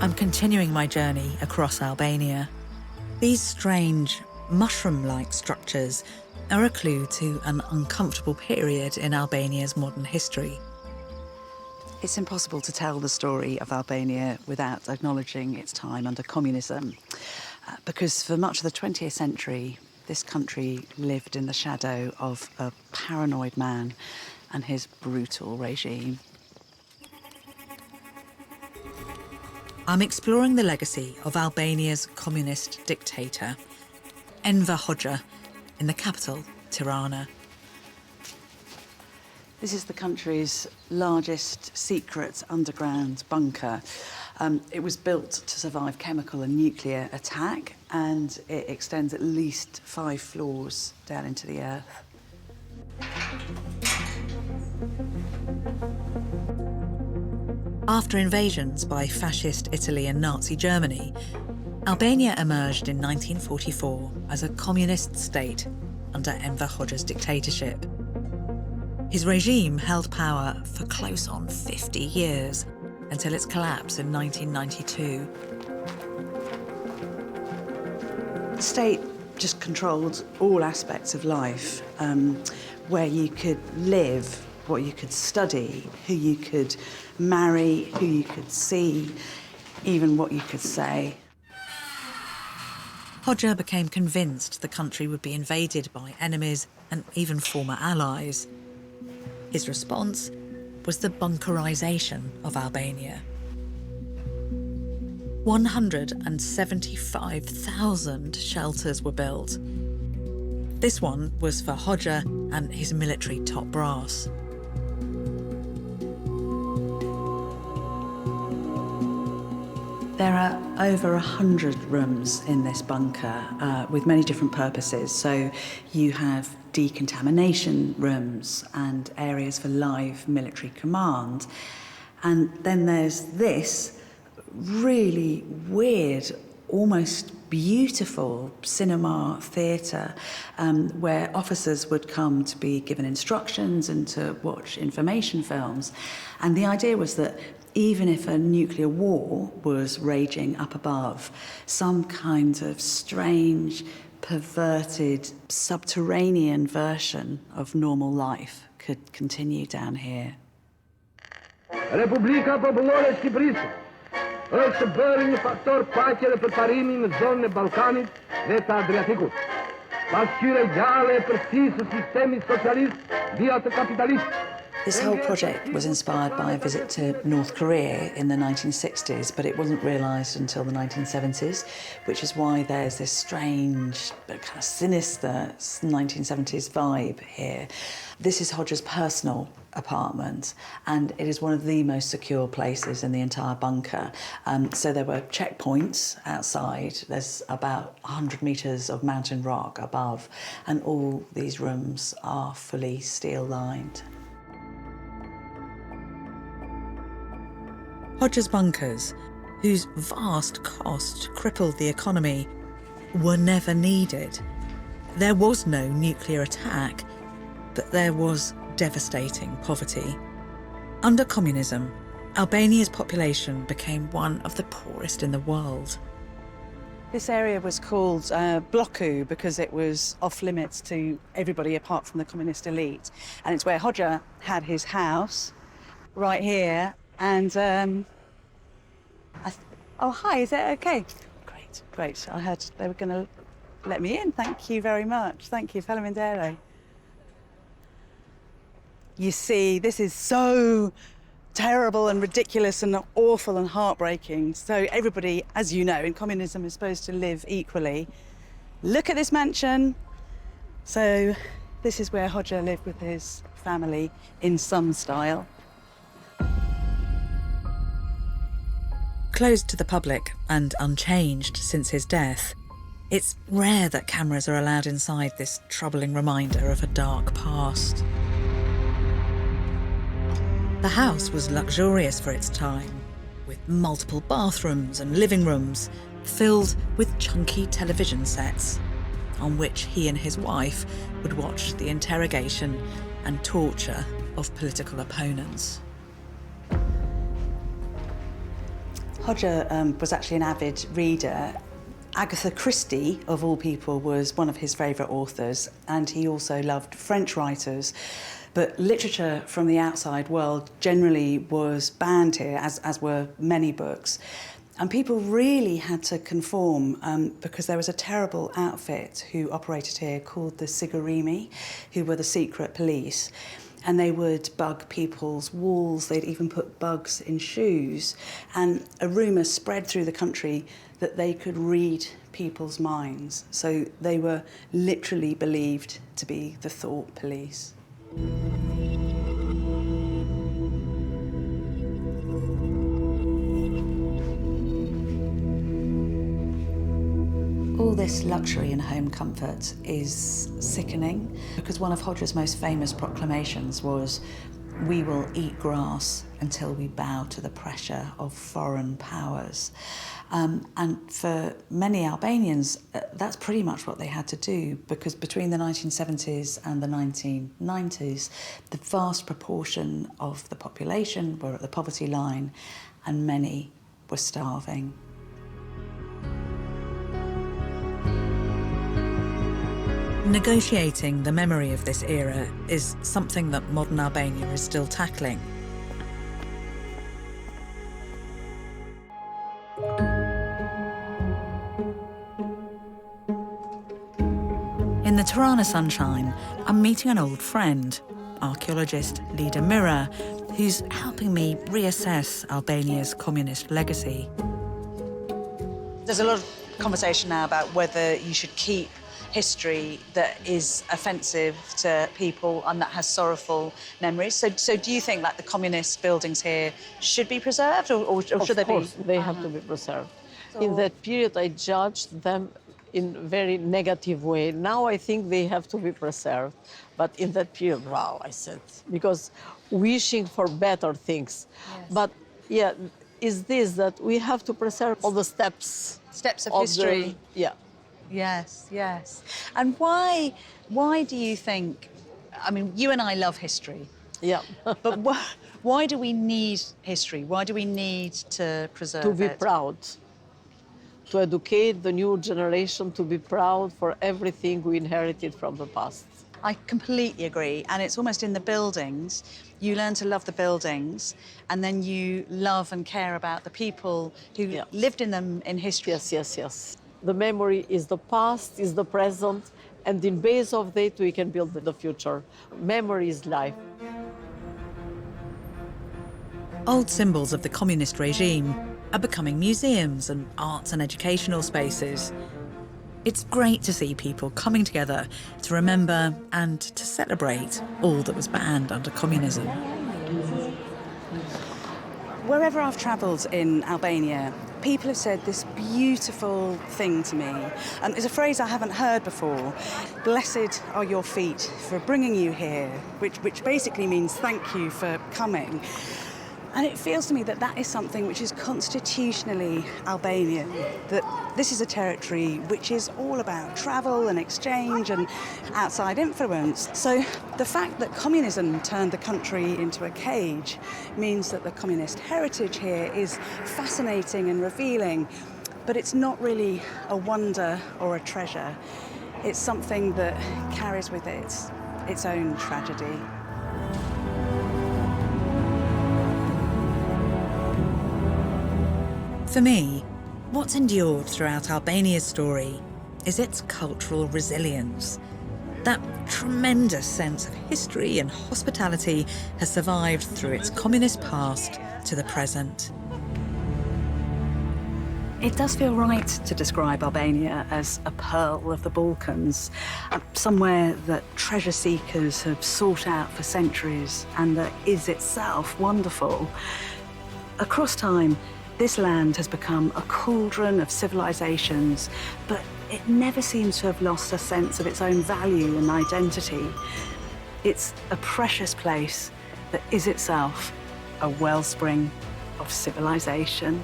I'm continuing my journey across Albania. These strange, mushroom-like structures are a clue to an uncomfortable period in Albania's modern history. It's impossible to tell the story of Albania without acknowledging its time under communism, because for much of the 20th century, this country lived in the shadow of a paranoid man and his brutal regime. I'm exploring the legacy of Albania's communist dictator, Enver Hoxha, in the capital, Tirana. This is the country's largest secret underground bunker. It was built to survive chemical and nuclear attack, and it extends at least 5 floors down into the earth. After invasions by fascist Italy and Nazi Germany, Albania emerged in 1944 as a communist state under Enver Hoxha's dictatorship. His regime held power for close on 50 years, until its collapse in 1992. The state just controlled all aspects of life, where you could live, what you could study, who you could marry, who you could see, even what you could say. Hoxha became convinced the country would be invaded by enemies and even former allies. His response was the bunkerization of Albania. 175,000 shelters were built. This one was for Hoxha and his military top brass. There are over 100 rooms in this bunker with many different purposes. So you have decontamination rooms and areas for live military command. And then there's this really weird, almost beautiful cinema theatre where officers would come to be given instructions and to watch information films. And the idea was that even if a nuclear war was raging up above, some kind of strange, perverted, subterranean version of normal life could continue down here. Republika Popullore e Shqipërisë është bërë një faktor paqe dhe përparimi në zonën e Ballkanit dhe të Adriatikut. Pasqyrë gjallë e përcisë së sistemit socialist via të kapitalist. This whole project was inspired by a visit to North Korea in the 1960s, but it wasn't realised until the 1970s, which is why there's this strange, but kind of sinister 1970s vibe here. This is Hoxha's personal apartment, and it is one of the most secure places in the entire bunker. So there were checkpoints outside. There's about 100 metres of mountain rock above, and all these rooms are fully steel-lined. Hoxha's bunkers, whose vast cost crippled the economy, were never needed. There was no nuclear attack, but there was devastating poverty. Under communism, Albania's population became one of the poorest in the world. This area was called Bloku because it was off limits to everybody apart from the communist elite. And it's where Hoxha had his house, right here. And, oh, hi, is that okay? Great, great. I heard they were going to let me in. Thank you very much. Thank you, Felimindere. You see, this is so terrible and ridiculous and awful and heartbreaking. So everybody, as you know, in communism is supposed to live equally. Look at this mansion. So this is where Hoxha lived with his family in some style. Closed to the public and unchanged since his death, it's rare that cameras are allowed inside this troubling reminder of a dark past. The house was luxurious for its time, with multiple bathrooms and living rooms filled with chunky television sets, on which he and his wife would watch the interrogation and torture of political opponents. Hoxha was actually an avid reader. Agatha Christie, of all people, was one of his favourite authors, and he also loved French writers. But literature from the outside world generally was banned here, as were many books. And people really had to conform because there was a terrible outfit who operated here called the Sigurimi, who were the secret police. And they would bug people's walls, they'd even put bugs in shoes. And a rumour spread through the country that they could read people's minds. So they were literally believed to be the thought police. All this luxury and home comfort is sickening because one of Hoxha's most famous proclamations was, "We will eat grass until we bow to the pressure of foreign powers." And for many Albanians, that's pretty much what they had to do, because between the 1970s and the 1990s, the vast proportion of the population were at the poverty line and many were starving. Negotiating the memory of this era is something that modern Albania is still tackling. In the Tirana sunshine, I'm meeting an old friend, archaeologist Lida Mira, who's helping me reassess Albania's communist legacy. There's a lot of conversation now about whether you should keep history that is offensive to people and that has sorrowful memories. So do you think that the communist buildings here should be preserved, or should they be? Of course, they have to be preserved. In that period, I judged them in a very negative way. Now I think they have to be preserved. But in that period, wow, I said, because wishing for better things. Yes. But yeah, is this that we have to preserve all the steps of history. Yeah. Yes, yes. And why do you think, I mean, you and I love history. Yeah. But why do we need history? Why do we need to preserve it? To be proud. To educate the new generation, to be proud for everything we inherited from the past. I completely agree. And it's almost in the buildings. You learn to love the buildings, and then you love and care about the people who lived in them in history. Yes, yes, yes. The memory is the past, is the present, and in base of that we can build the future. Memory is life. Old symbols of the communist regime are becoming museums and arts and educational spaces. It's great to see people coming together to remember and to celebrate all that was banned under communism. Wherever I've travelled in Albania, people have said this beautiful thing to me. And it's a phrase I haven't heard before. "Blessed are your feet for bringing you here," which basically means thank you for coming. And it feels to me that that is something which is constitutionally Albanian, that this is a territory which is all about travel and exchange and outside influence. So the fact that communism turned the country into a cage means that the communist heritage here is fascinating and revealing, but it's not really a wonder or a treasure. It's something that carries with it its own tragedy. For me, what's endured throughout Albania's story is its cultural resilience. That tremendous sense of history and hospitality has survived through its communist past to the present. It does feel right to describe Albania as a pearl of the Balkans, somewhere that treasure seekers have sought out for centuries and that is itself wonderful. Across time, this land has become a cauldron of civilizations, but it never seems to have lost a sense of its own value and identity. It's a precious place that is itself a wellspring of civilization.